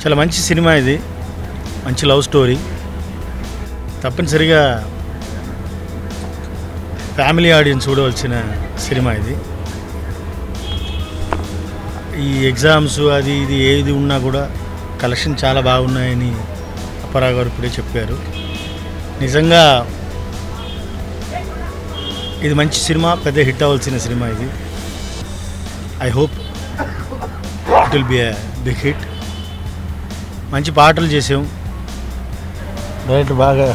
చాలా మంచి సినిమా ఇది, మంచి లవ్ స్టోరీ. తప్పనిసరిగా ఫ్యామిలీ ఆడియన్స్ చూడవలసిన సినిమా ఇది. ఈ ఎగ్జామ్స్ అది ఇది ఏది ఉన్నా కూడా కలెక్షన్ చాలా బాగున్నాయని అప్పారావు గారు ఇప్పుడే చెప్పారు. నిజంగా ఇది మంచి సినిమా, పెద్ద హిట్ అవ్వాల్సిన సినిమా ఇది. I hope it will be a big hit. మంచి పాటలు చేసాం, డైరెక్టర్ బాగా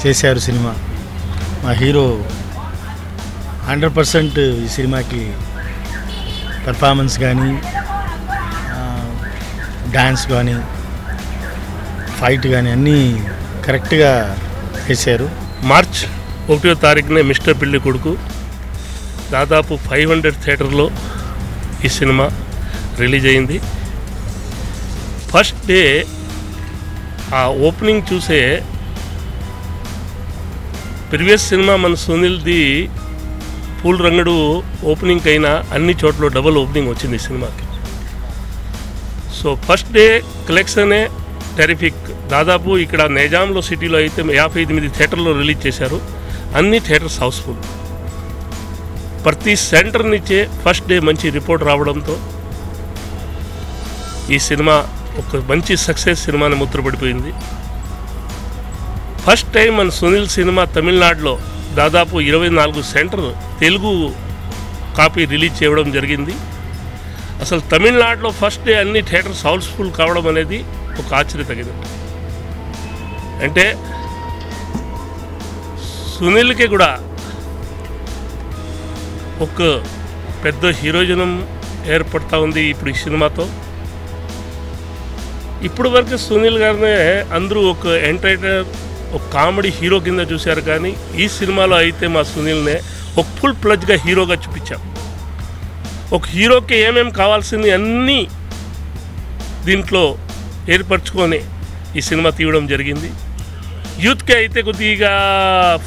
చేశారు సినిమా. మా హీరో 100% ఈ సినిమాకి పెర్ఫార్మెన్స్ కానీ, డ్యాన్స్ కానీ, ఫైట్ కానీ అన్నీ కరెక్ట్గా చేశారు. మార్చ్ 1వ తారీఖునే మిస్టర్ పెళ్లి కొడుకు దాదాపు 500 థియేటర్లో ఈ సినిమా రిలీజ్ అయింది. ఫస్ట్ డే ఆ ఓపెనింగ్ చూసే ప్రీవియస్ సినిమా మన సునీల్ది పూల్ రంగడు ఓపెనింగ్ అయినా అన్ని చోట్ల డబుల్ ఓపెనింగ్ వచ్చింది ఈ సినిమాకి. సో ఫస్ట్ డే కలెక్షనే టెరిఫిక్. దాదాపు ఇక్కడ నిజాంలో సిటీలో అయితే 58 థియేటర్లో రిలీజ్ చేశారు. అన్ని థియేటర్స్ హౌస్ఫుల్. ప్రతి సెంటర్ నుంచే ఫస్ట్ డే మంచి రిపోర్ట్ రావడంతో ఈ సినిమా ఒక మంచి సక్సెస్ సినిమాని ముద్రపడిపోయింది. ఫస్ట్ టైం మన సునీల్ సినిమా తమిళనాడులో దాదాపు 24 సెంటర్ తెలుగు కాపీ రిలీజ్ చేయడం జరిగింది. అసలు తమిళనాడులో ఫస్ట్ డే అన్ని థియేటర్స్ హౌస్ఫుల్ కావడం అనేది ఒక ఆశ్చర్య తగినట్టు. అంటే సునీల్కి కూడా ఒక పెద్ద హీరోయిజం ఏర్పడుతూ ఉంది ఇప్పుడు ఈ సినిమాతో. ఇప్పుడు వరకు సునీల్ గారినే అందరూ ఒక ఎంటర్టైనర్, ఒక కామెడీ హీరో కింద చూశారు. కానీ ఈ సినిమాలో అయితే మా సునీల్నే ఒక ఫుల్ ప్లజ్గా హీరోగా చూపించాం. ఒక హీరోకి ఏమేమి కావాల్సింది అన్నీ దీంట్లో ఏర్పరచుకొని ఈ సినిమా తీయడం జరిగింది. యూత్కి అయితే కొద్దిగా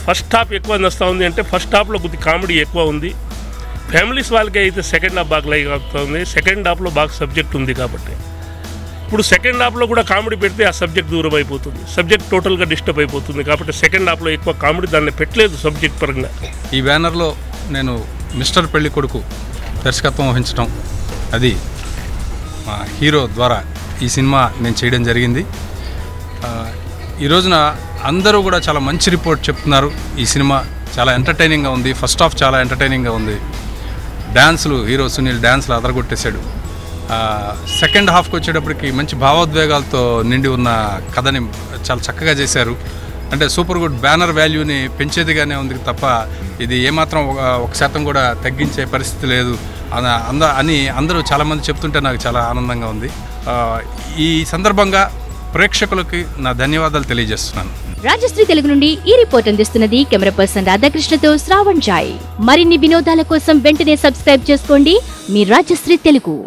ఫస్ట్ హాఫ్ ఎక్కువ నస్తూ ఉంది. అంటే ఫస్ట్ హాఫ్లో కొద్ది కామెడీ ఎక్కువ ఉంది. ఫ్యామిలీస్ వాళ్ళకి అయితే సెకండ్ హాఫ్ బాగా లైక్ అవుతుంది. సెకండ్ హాఫ్లో బాగా సబ్జెక్ట్ ఉంది కాబట్టి ఇప్పుడు సెకండ్ హాఫ్లో కూడా కామెడీ పెడితే ఆ సబ్జెక్ట్ దూరం అయిపోతుంది, సబ్జెక్ట్ టోటల్గా డిస్టర్బ్ అయిపోతుంది. కాబట్టి సెకండ్ హాఫ్లో ఎక్కువ కామెడీ దాన్ని పెట్టలేదు సబ్జెక్ట్ పరంగా. ఈ బ్యానర్లో నేను మిస్టర్ పెళ్లి కొడుకు దర్శకత్వం వహించడం, అది మా హీరో ద్వారా ఈ సినిమా నేను చేయడం జరిగింది. ఈ రోజున అందరూ కూడా చాలా మంచి రిపోర్ట్ చెప్తున్నారు. ఈ సినిమా చాలా ఎంటర్టైనింగ్గా ఉంది. ఫస్ట్ హాఫ్ చాలా ఎంటర్టైనింగ్గా ఉంది. డ్యాన్సులు, హీరో సునీల్ డ్యాన్స్లు అదరగొట్టేశాడు. సెకండ్ హాఫ్కి వచ్చేటప్పటికి మంచి భావోద్వేగాలతో నిండి ఉన్న కథని చాలా చక్కగా చేశారు. అంటే సూపర్ గుడ్. బ్యానర్ వాల్యూని పెంచేదిగానే ఉంది తప్ప ఇది ఏమాత్రం 1% కూడా తగ్గించే పరిస్థితి లేదు అని అందరూ చాలామంది చెప్తుంటే నాకు చాలా ఆనందంగా ఉంది. ఈ సందర్భంగా ప్రేక్షకులకి నా ధన్యవాదాలు తెలియజేస్తున్నాను. రాజశ్రీ తెలుగు నుండి ఈ రిపోర్ట్ అందిస్తున్నది కెమెరా పర్సన్ రాధాకృష్ణతో శ్రావణ్ జాయ్. మరిన్ని వినోదాల కోసం వెంటనే సబ్స్క్రైబ్ చేసుకోండి మీ రాజశ్రీ తెలుగు.